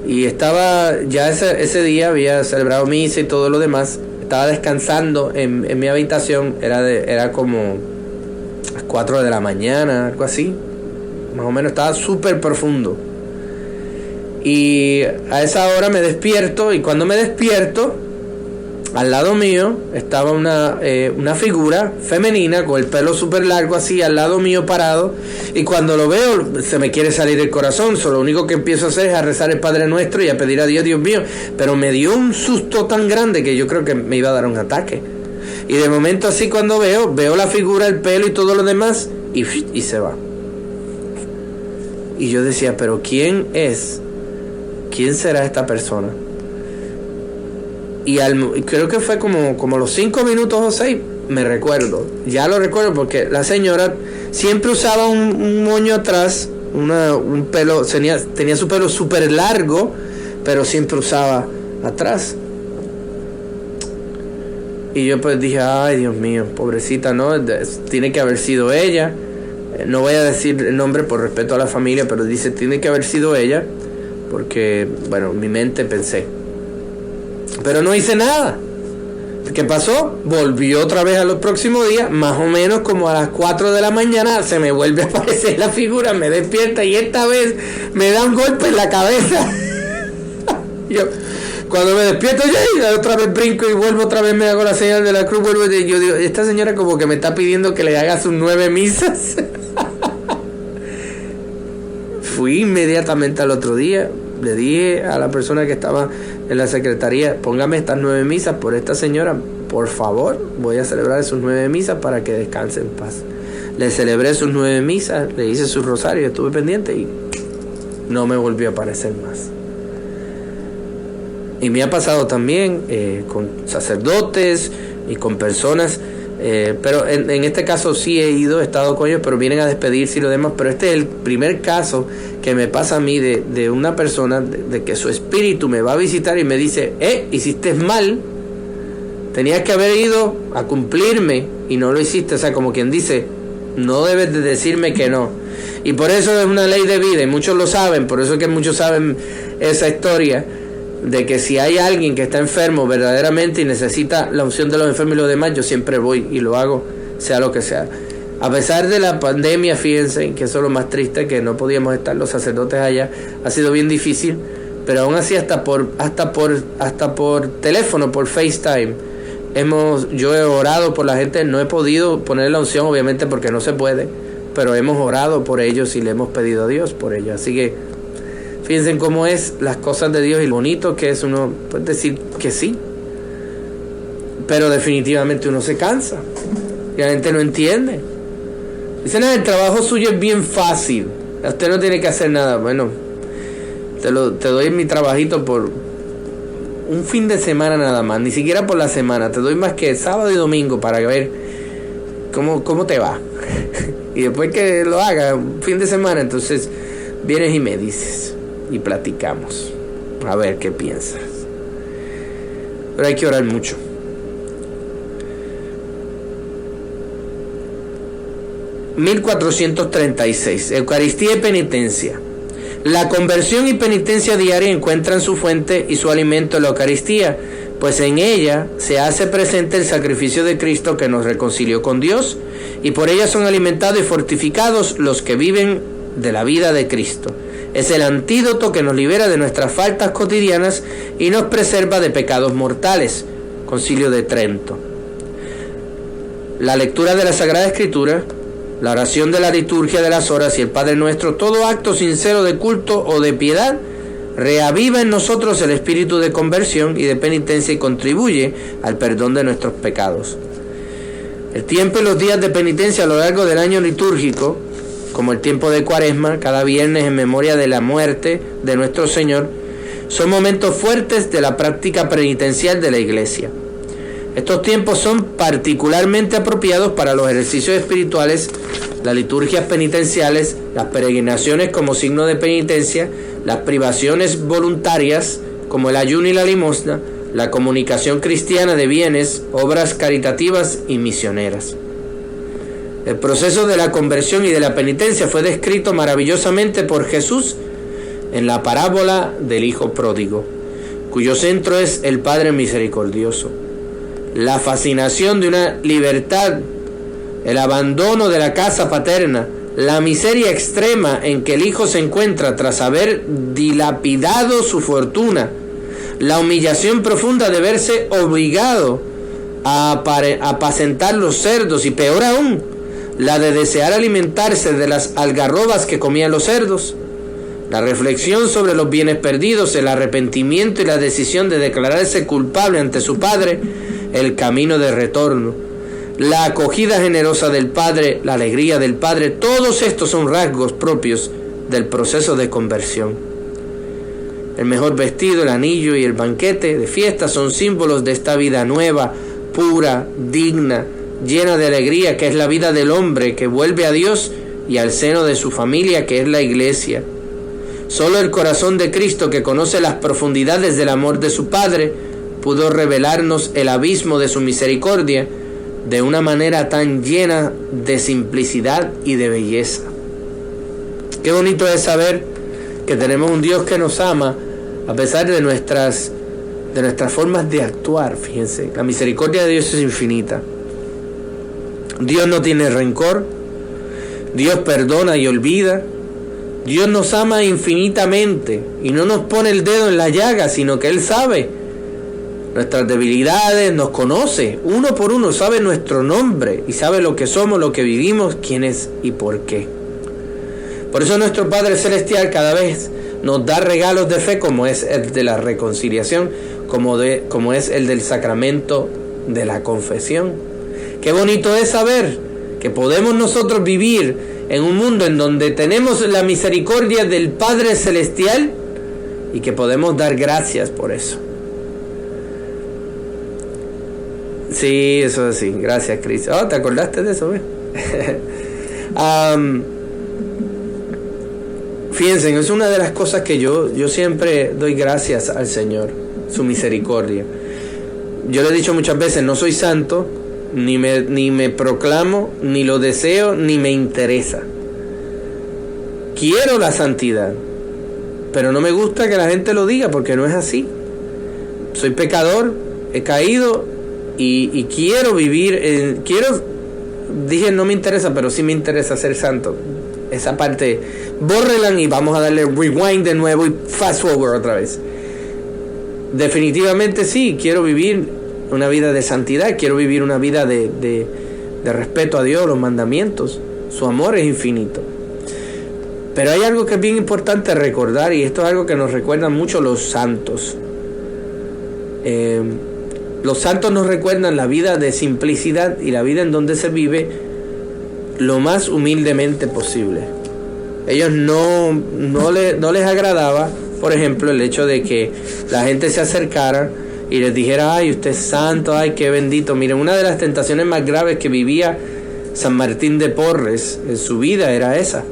Y estaba, ya ese día había celebrado misa y todo lo demás. Estaba descansando en mi habitación. Era como las 4 de la mañana, algo así. Más o menos, estaba súper profundo. Y a esa hora me despierto. Y cuando me despierto, al lado mío estaba una figura femenina con el pelo súper largo así, al lado mío parado. Y cuando lo veo, se me quiere salir el corazón. Lo único que empiezo a hacer es a rezar el Padre Nuestro y a pedir a Dios, Dios mío. Pero me dio un susto tan grande que yo creo que me iba a dar un ataque. Y de momento así, cuando veo la figura, el pelo y todo lo demás, y se va. Y yo decía, pero ¿quién es? ¿Quién será esta persona? Y creo que fue como los 5 minutos o 6, me recuerdo. Ya lo recuerdo porque la señora siempre usaba un moño atrás, un pelo, tenía su pelo súper largo, pero siempre usaba atrás. Y yo pues dije, ay Dios mío, pobrecita, ¿no? Tiene que haber sido ella. No voy a decir el nombre por respeto a la familia, pero dice, tiene que haber sido ella, porque, bueno, en mi mente pensé. Pero no hice nada. ¿Qué pasó? Volvió otra vez a los próximos días, más o menos como a las 4 de la mañana, se me vuelve a aparecer la figura, me despierta y esta vez me da un golpe en la cabeza. Yo, cuando me despierto, yo otra vez brinco y vuelvo otra vez, me hago la señal de la cruz, vuelvo y yo digo, esta señora como que me está pidiendo que le haga sus 9 misas. Fui inmediatamente al otro día, le dije a la persona que estaba en la secretaría, póngame estas 9 misas por esta señora, por favor, voy a celebrar sus 9 misas para que descanse en paz. Le celebré sus 9 misas, le hice su rosario, estuve pendiente y no me volvió a aparecer más. Y me ha pasado también con sacerdotes y con personas, pero en este caso sí he estado con ellos, pero vienen a despedirse y lo demás. Pero este es el primer caso que me pasa a mí de una persona, de que su espíritu me va a visitar y me dice, hiciste mal, tenías que haber ido a cumplirme y no lo hiciste. O sea, como quien dice, no debes de decirme que no. Y por eso es una ley de vida, y muchos lo saben, por eso es que muchos saben esa historia, de que si hay alguien que está enfermo verdaderamente y necesita la unción de los enfermos y los demás, yo siempre voy y lo hago, sea lo que sea. A pesar de la pandemia, fíjense que eso es lo más triste, que no podíamos estar los sacerdotes allá, ha sido bien difícil, pero aún así hasta por teléfono, por FaceTime, yo he orado por la gente. No he podido poner la unción, obviamente, porque no se puede, pero hemos orado por ellos y le hemos pedido a Dios por ellos. Así que fíjense cómo es las cosas de Dios y lo bonito que es. Uno puede decir que sí, pero definitivamente uno se cansa y la gente no entiende. Dicen, el trabajo suyo es bien fácil, usted no tiene que hacer nada. Bueno, te doy mi trabajito por un fin de semana nada más, ni siquiera por la semana. Te doy más que sábado y domingo para ver cómo te va. Y después que lo haga un fin de semana, entonces vienes y me dices y platicamos a ver qué piensas. Pero hay que orar mucho. (1436) Eucaristía y penitencia. La conversión y penitencia diaria encuentran su fuente y su alimento en la Eucaristía, pues en ella se hace presente el sacrificio de Cristo que nos reconcilió con Dios, y por ella son alimentados y fortificados los que viven de la vida de Cristo. Es el antídoto que nos libera de nuestras faltas cotidianas y nos preserva de pecados mortales. Concilio de Trento. La lectura de la Sagrada Escritura, la oración de la liturgia de las horas y el Padre Nuestro, todo acto sincero de culto o de piedad, reaviva en nosotros el espíritu de conversión y de penitencia y contribuye al perdón de nuestros pecados. El tiempo y los días de penitencia a lo largo del año litúrgico, como el tiempo de Cuaresma, cada viernes en memoria de la muerte de nuestro Señor, son momentos fuertes de la práctica penitencial de la Iglesia. Estos tiempos son particularmente apropiados para los ejercicios espirituales, las liturgias penitenciales, las peregrinaciones como signo de penitencia, las privaciones voluntarias como el ayuno y la limosna, la comunicación cristiana de bienes, obras caritativas y misioneras. El proceso de la conversión y de la penitencia fue descrito maravillosamente por Jesús en la parábola del Hijo Pródigo, cuyo centro es el Padre Misericordioso. La fascinación de una libertad, el abandono de la casa paterna, la miseria extrema en que el hijo se encuentra tras haber dilapidado su fortuna, la humillación profunda de verse obligado a apacentar los cerdos y peor aún, la de desear alimentarse de las algarrobas que comían los cerdos, la reflexión sobre los bienes perdidos, el arrepentimiento y la decisión de declararse culpable ante su padre, el camino de retorno, la acogida generosa del Padre, la alegría del Padre, todos estos son rasgos propios del proceso de conversión. El mejor vestido, el anillo y el banquete de fiesta son símbolos de esta vida nueva, pura, digna, llena de alegría, que es la vida del hombre que vuelve a Dios y al seno de su familia, que es la Iglesia. Solo el corazón de Cristo, que conoce las profundidades del amor de su Padre, pudo revelarnos el abismo de su misericordia de una manera tan llena de simplicidad y de belleza. Qué bonito es saber que tenemos un Dios que nos ama a pesar de nuestras formas de actuar. Fíjense, la misericordia de Dios es infinita. Dios no tiene rencor, Dios perdona y olvida. Dios nos ama infinitamente y no nos pone el dedo en la llaga, sino que Él sabe nuestras debilidades, nos conoce uno por uno, sabe nuestro nombre y sabe lo que somos, lo que vivimos, quién es y por qué. Por eso nuestro Padre Celestial cada vez nos da regalos de fe, como es el de la reconciliación, como es el del sacramento de la confesión. Qué bonito es saber que podemos nosotros vivir en un mundo en donde tenemos la misericordia del Padre Celestial y que podemos dar gracias por eso. Sí, eso es así. Gracias, Cris. Oh, ¿te acordaste de eso? Fíjense, es una de las cosas que yo siempre doy gracias al Señor, su misericordia. Yo le he dicho muchas veces, no soy santo, ni me proclamo, ni lo deseo, ni me interesa. Quiero la santidad, pero no me gusta que la gente lo diga porque no es así. Soy pecador, he caído y quiero vivir, dije no me interesa, pero sí me interesa ser santo. Esa parte bórrela y vamos a darle rewind de nuevo y fast forward otra vez. Definitivamente sí, quiero vivir una vida de santidad, quiero vivir una vida de respeto a Dios, los mandamientos. Su amor es infinito. Pero hay algo que es bien importante recordar, y esto es algo que nos recuerdan mucho los santos. Los santos nos recuerdan la vida de simplicidad y la vida en donde se vive lo más humildemente posible. Ellos no les agradaba, por ejemplo, el hecho de que la gente se acercara y les dijera: ay, usted es santo, ay, qué bendito. Miren, una de las tentaciones más graves que vivía San Martín de Porres en su vida era esa,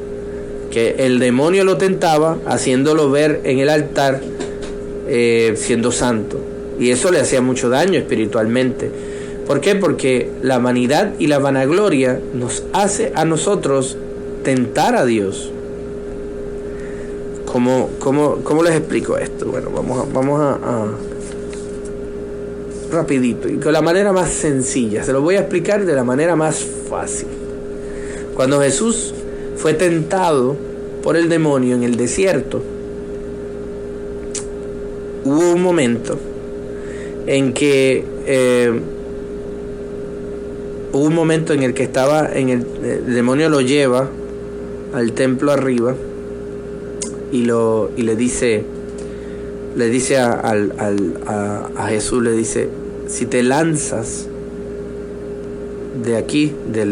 que el demonio lo tentaba haciéndolo ver en el altar siendo santo, y eso le hacía mucho daño espiritualmente. ¿Por qué? Porque la vanidad y la vanagloria nos hace a nosotros tentar a Dios. ¿Cómo les explico esto? Bueno, vamos a rapidito y con la manera más sencilla. Se lo voy a explicar de la manera más fácil. Cuando Jesús fue tentado por el demonio en el desierto, hubo un momento en que estaba el demonio lo lleva al templo arriba y le dice a Jesús, le dice: si te lanzas de aquí, de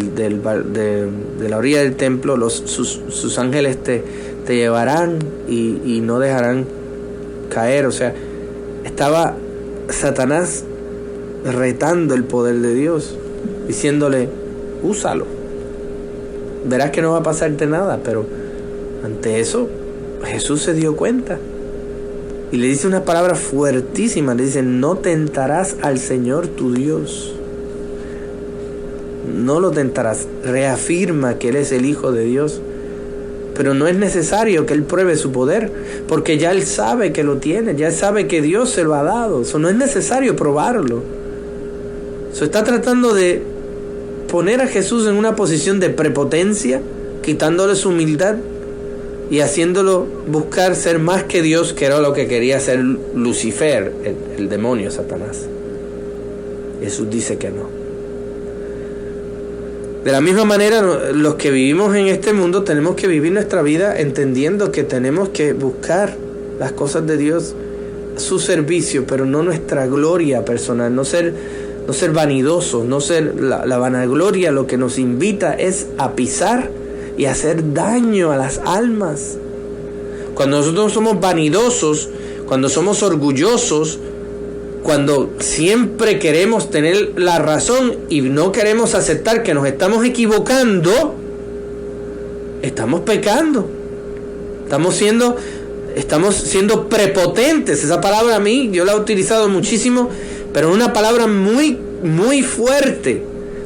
la orilla del templo, sus ángeles te llevarán y no dejarán caer. O sea, estaba Satanás retando el poder de Dios, diciéndole: úsalo, verás que no va a pasarte nada. Pero ante eso Jesús se dio cuenta y le dice una palabra fuertísima, le dice: no tentarás al Señor tu Dios. No lo tentarás. Reafirma que Él es el Hijo de Dios. Pero no es necesario que Él pruebe su poder, porque ya Él sabe que lo tiene, ya sabe que Dios se lo ha dado. Eso no es necesario probarlo. Eso está tratando de poner a Jesús en una posición de prepotencia, quitándole su humildad y haciéndolo buscar ser más que Dios, que era lo que quería hacer Lucifer, el demonio, Satanás. Jesús dice que no. De la misma manera, los que vivimos en este mundo tenemos que vivir nuestra vida entendiendo que tenemos que buscar las cosas de Dios, su servicio, pero no nuestra gloria personal, no ser vanidosos, no ser la vanagloria. Lo que nos invita es a pisar y hacer daño a las almas. Cuando nosotros somos vanidosos, cuando somos orgullosos, cuando siempre queremos tener la razón y no queremos aceptar que nos estamos equivocando, estamos pecando. Estamos siendo prepotentes. Esa palabra a mí, yo la he utilizado muchísimo, pero es una palabra muy, muy fuerte.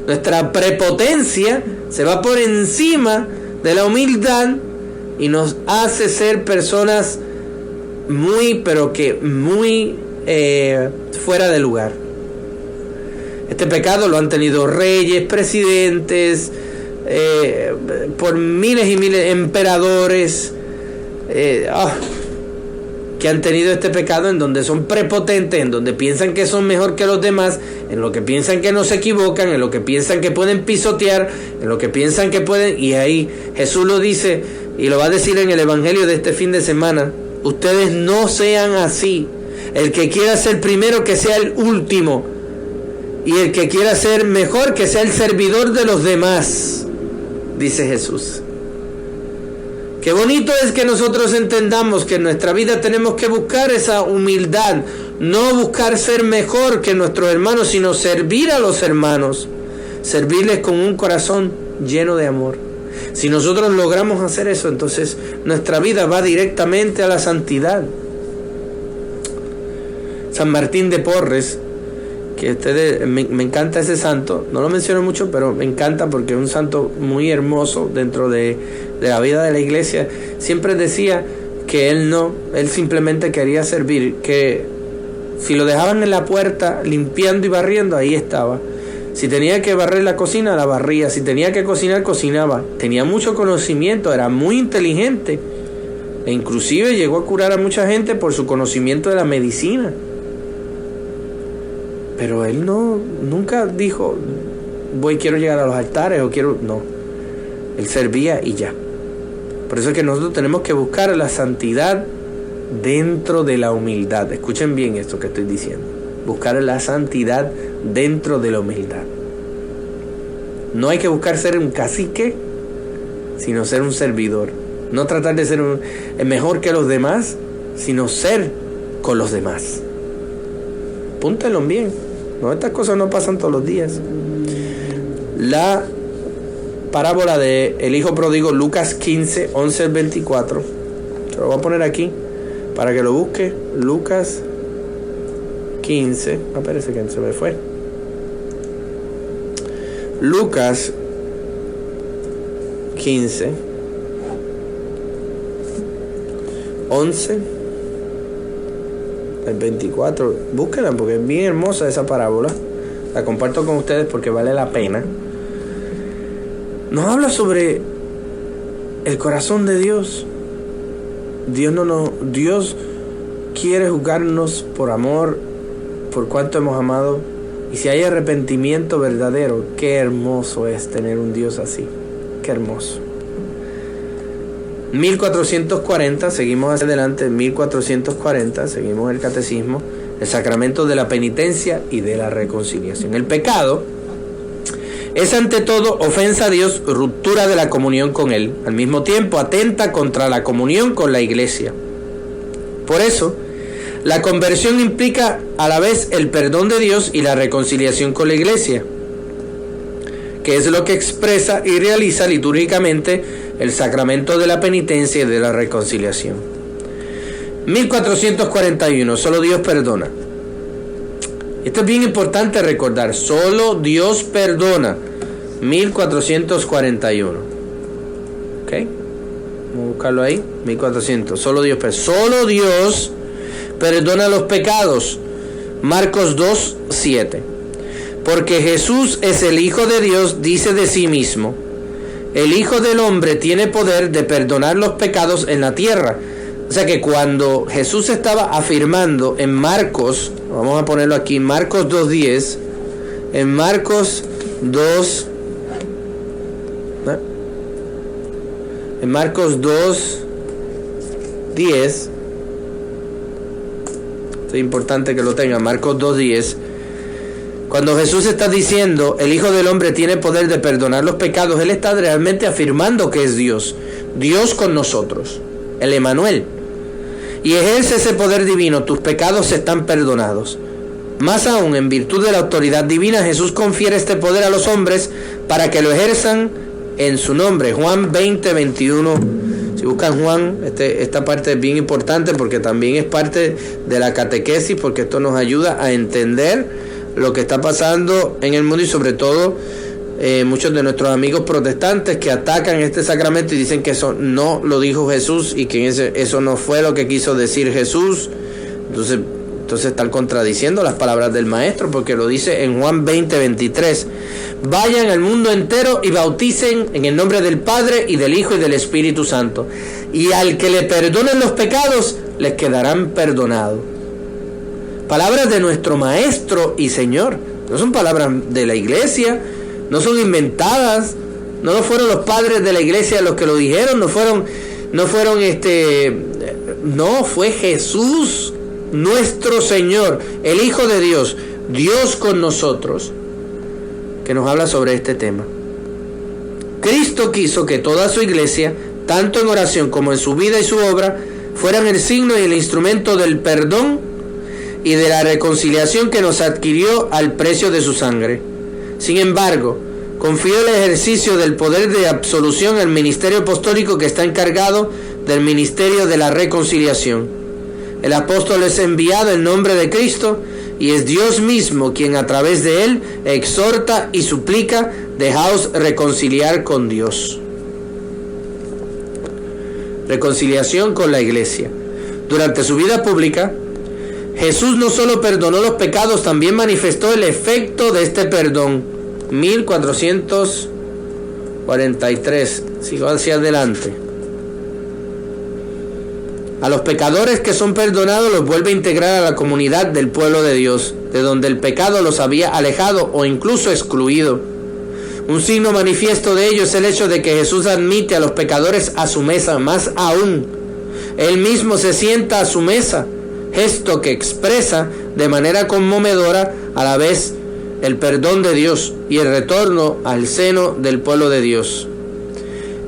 Nuestra prepotencia se va por encima de la humildad y nos hace ser personas muy, pero que muy fuera de lugar. Este pecado lo han tenido reyes, presidentes, por miles y miles, emperadores, que han tenido este pecado, en donde son prepotentes, en donde piensan que son mejor que los demás, en lo que piensan que no se equivocan, en lo que piensan que pueden pisotear, en lo que piensan que pueden. Y ahí Jesús lo dice, y lo va a decir en el evangelio de este fin de semana: ustedes no sean así. El que quiera ser primero, que sea el último, y el que quiera ser mejor, que sea el servidor de los demás, dice Jesús. Qué bonito es que nosotros entendamos que en nuestra vida tenemos que buscar esa humildad, no buscar ser mejor que nuestros hermanos, sino servir a los hermanos, servirles con un corazón lleno de amor. Si nosotros logramos hacer eso, entonces nuestra vida va directamente a la santidad. San Martín de Porres, que me encanta ese santo, no lo menciono mucho, pero me encanta porque es un santo muy hermoso dentro de la vida de la iglesia. Siempre decía que él simplemente quería servir, que si lo dejaban en la puerta limpiando y barriendo, ahí estaba. Si tenía que barrer la cocina, la barría. Si tenía que cocinar, cocinaba. Tenía mucho conocimiento, era muy inteligente. E inclusive llegó a curar a mucha gente por su conocimiento de la medicina. Pero él nunca dijo, quiero llegar a los altares o quiero... No, él servía y ya. Por eso es que nosotros tenemos que buscar la santidad dentro de la humildad. Escuchen bien esto que estoy diciendo. Buscar la santidad dentro de la humildad. No hay que buscar ser un cacique, sino ser un servidor. No tratar de ser mejor que los demás, sino ser con los demás. Apúntenlo bien. No, estas cosas no pasan todos los días. La parábola de el hijo pródigo, Lucas 15, 11 al 24. Se lo voy a poner aquí para que lo busque. Lucas 15. Parece que se me fue. Lucas 15, 11 al 24. Búsquenla porque es bien hermosa esa parábola. La comparto con ustedes porque vale la pena. Nos habla sobre el corazón de Dios. Dios quiere juzgarnos por amor, por cuánto hemos amado. Y si hay arrepentimiento verdadero, qué hermoso es tener un Dios así. Qué hermoso. 1440, seguimos hacia adelante, 1440, seguimos el catecismo, el sacramento de la penitencia y de la reconciliación. El pecado es ante todo ofensa a Dios, ruptura de la comunión con Él. Al mismo tiempo atenta contra la comunión con la Iglesia. Por eso, la conversión implica a la vez el perdón de Dios y la reconciliación con la Iglesia, que es lo que expresa y realiza litúrgicamente el sacramento de la penitencia y de la reconciliación. 1441, solo Dios perdona. Esto es bien importante recordar, solo Dios perdona. 1441. ¿Ok? Vamos a buscarlo ahí. 1400, solo Dios perdona. Solo Dios perdona los pecados. Marcos 2, 7. Porque Jesús es el Hijo de Dios, dice de sí mismo: el Hijo del Hombre tiene poder de perdonar los pecados en la tierra. O sea que cuando Jesús estaba afirmando en Marcos, vamos a ponerlo aquí, Marcos 2.10, en Marcos 2, en Marcos 2.10, es importante que lo tengan, Marcos 2.10, cuando Jesús está diciendo el Hijo del Hombre tiene poder de perdonar los pecados, Él está realmente afirmando que es Dios, Dios con nosotros, el Emmanuel, y ejerce ese poder divino. Tus pecados están perdonados. Más aún, en virtud de la autoridad divina, Jesús confiere este poder a los hombres para que lo ejerzan en su nombre. Juan 20, 21. Si buscan Juan, esta parte es bien importante porque también es parte de la catequesis, porque esto nos ayuda a entender lo que está pasando en el mundo y sobre todo muchos de nuestros amigos protestantes que atacan este sacramento y dicen que eso no lo dijo Jesús y que eso no fue lo que quiso decir Jesús. Entonces están contradiciendo las palabras del Maestro, porque lo dice en Juan 20, 23. Vayan al mundo entero y bauticen en el nombre del Padre y del Hijo y del Espíritu Santo, y al que le perdonen los pecados les quedarán perdonados. Palabras de nuestro Maestro y Señor, no son palabras de la iglesia, no son inventadas, no fueron los padres de la iglesia los que lo dijeron, no fue Jesús, nuestro Señor, el Hijo de Dios, Dios con nosotros, que nos habla sobre este tema. Cristo quiso que toda su iglesia, tanto en oración como en su vida y su obra, fueran el signo y el instrumento del perdón y de la reconciliación que nos adquirió al precio de su sangre. Sin embargo, confió el ejercicio del poder de absolución al ministerio apostólico que está encargado del ministerio de la reconciliación. El apóstol es enviado en nombre de Cristo y es Dios mismo quien a través de él exhorta y suplica: dejaos reconciliar con Dios. Reconciliación con la iglesia. Durante su vida pública, Jesús no solo perdonó los pecados, también manifestó el efecto de este perdón. 1443. Sigo hacia adelante. A los pecadores que son perdonados los vuelve a integrar a la comunidad del pueblo de Dios, de donde el pecado los había alejado o incluso excluido. Un signo manifiesto de ello es el hecho de que Jesús admite a los pecadores a su mesa. Más aún, Él mismo se sienta a su mesa, gesto que expresa de manera conmovedora a la vez el perdón de Dios y el retorno al seno del pueblo de Dios.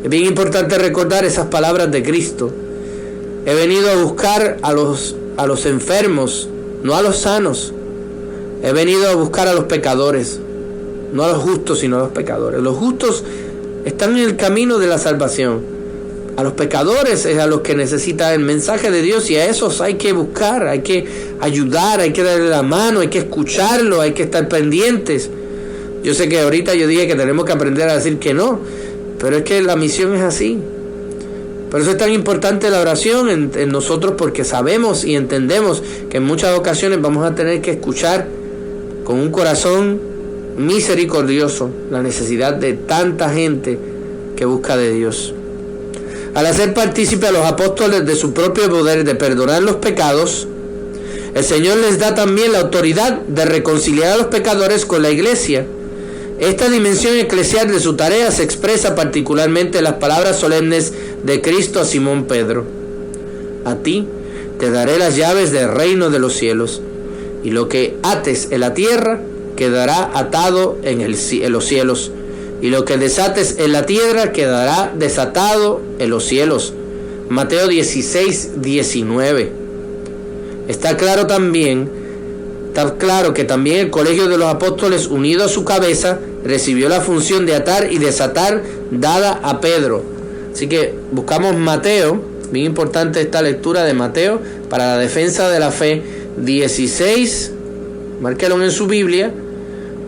Es bien importante recordar esas palabras de Cristo. He venido a buscar a los enfermos, no a los sanos. He venido a buscar a los pecadores, no a los justos, sino a los pecadores. Los justos están en el camino de la salvación. A los pecadores es a los que necesita el mensaje de Dios, y a esos hay que buscar, hay que ayudar, hay que darle la mano, hay que escucharlo, hay que estar pendientes. Yo sé que ahorita yo dije que tenemos que aprender a decir que no, pero es que la misión es así. Por eso es tan importante la oración en nosotros, porque sabemos y entendemos que en muchas ocasiones vamos a tener que escuchar con un corazón misericordioso la necesidad de tanta gente que busca de Dios. Al hacer partícipe a los apóstoles de su propio poder de perdonar los pecados, el Señor les da también la autoridad de reconciliar a los pecadores con la iglesia. Esta dimensión eclesial de su tarea se expresa particularmente en las palabras solemnes de Cristo a Simón Pedro: a ti te daré las llaves del reino de los cielos, y lo que ates en la tierra quedará atado en los cielos, y lo que desates en la tierra quedará desatado en los cielos. Mateo 16:19. Está claro que también el colegio de los apóstoles, unido a su cabeza, recibió la función de atar y desatar dada a Pedro. Así que buscamos Mateo, bien importante esta lectura de Mateo para la defensa de la fe, 16, márquelo en su Biblia,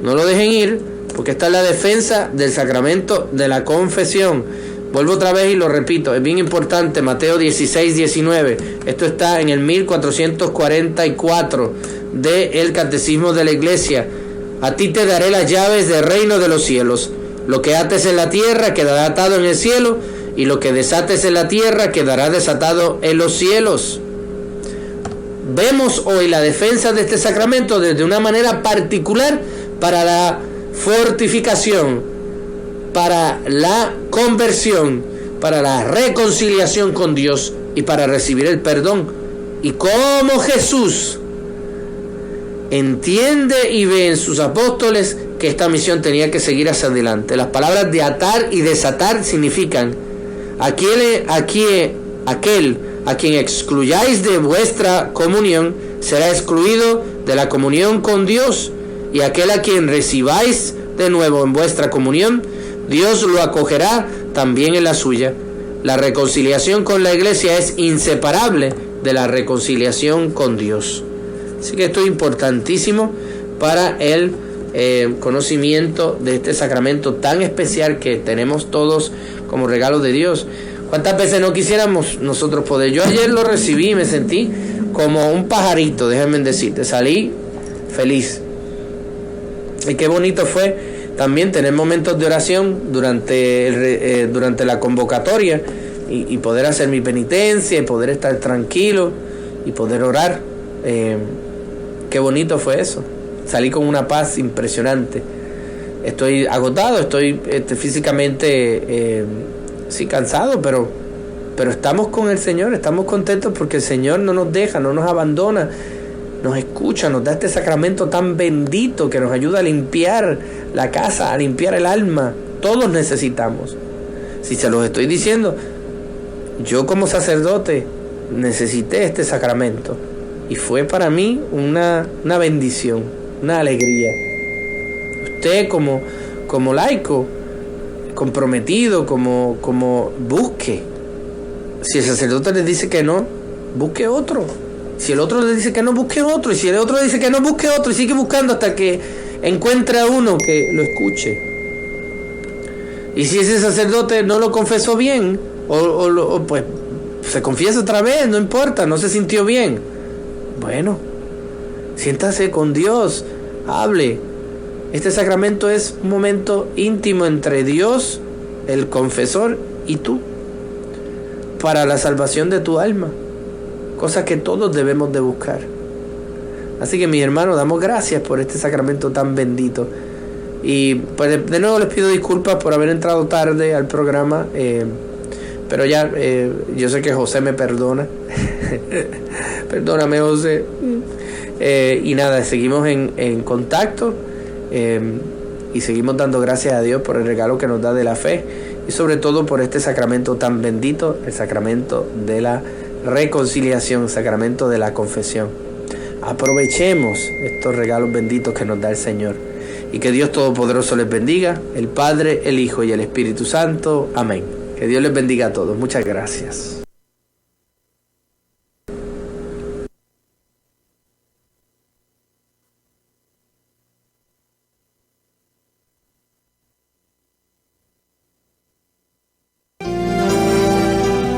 no lo dejen ir, porque está en la defensa del sacramento de la confesión. Vuelvo otra vez y lo repito, es bien importante, Mateo 16:19. Esto está en el 1444 del Catecismo de la Iglesia. A ti te daré las llaves del reino de los cielos. Lo que ates en la tierra quedará atado en el cielo, y lo que desates en la tierra quedará desatado en los cielos. Vemos hoy la defensa de este sacramento desde una manera particular para la fortificación, para la conversión, para la reconciliación con Dios y para recibir el perdón. Y cómo Jesús entiende y ve en sus apóstoles que esta misión tenía que seguir hacia adelante. Las palabras de atar y desatar significan: aquel a quien excluyáis de vuestra comunión será excluido de la comunión con Dios, y aquel a quien recibáis de nuevo en vuestra comunión, Dios lo acogerá también en la suya. La reconciliación con la iglesia es inseparable de la reconciliación con Dios. Así que esto es importantísimo para el conocimiento de este sacramento tan especial que tenemos todos como regalo de Dios. ¿Cuántas veces no quisiéramos nosotros poder? Yo ayer lo recibí y me sentí como un pajarito, déjenme decirte, salí feliz. Y qué bonito fue también tener momentos de oración durante la convocatoria y poder hacer mi penitencia y poder estar tranquilo y poder orar. Qué bonito fue eso. Salí con una paz impresionante. Estoy agotado, estoy físicamente sí cansado, pero estamos con el Señor, estamos contentos porque el Señor no nos deja, no nos abandona, nos escucha, nos da este sacramento tan bendito que nos ayuda a limpiar la casa, a limpiar el alma. Todos necesitamos. Si se los estoy diciendo, yo como sacerdote necesité este sacramento y fue para mí una bendición, una alegría. Usted como laico, comprometido, como busque. Si el sacerdote le dice que no, busque otro. Si el otro le dice que no, busque otro. Y si el otro le dice que no, busque otro. Y sigue buscando hasta que encuentre a uno que lo escuche. Y si ese sacerdote no lo confesó bien, pues se confiesa otra vez, no importa, no se sintió bien. Bueno, siéntase con Dios, hable, Este sacramento es un momento íntimo entre Dios, el confesor, y tú, para la salvación de tu alma, cosa que todos debemos de buscar. Así que, mis hermanos, damos gracias por este sacramento tan bendito. Y pues de nuevo les pido disculpas por haber entrado tarde al programa, pero ya yo sé que José me perdona. Perdóname, José. Y nada, seguimos en contacto, y seguimos dando gracias a Dios por el regalo que nos da de la fe, y sobre todo por este sacramento tan bendito, el sacramento de la reconciliación, sacramento de la confesión. Aprovechemos estos regalos benditos que nos da el Señor, y que Dios Todopoderoso les bendiga, el Padre, el Hijo y el Espíritu Santo. Amén. Que Dios les bendiga a todos. Muchas gracias.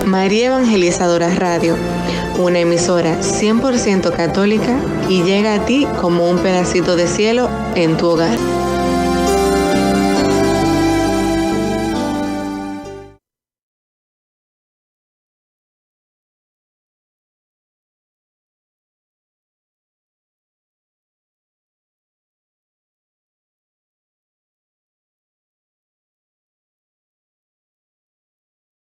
María Evangelizadora Radio, una emisora 100% católica, y llega a ti como un pedacito de cielo en tu hogar.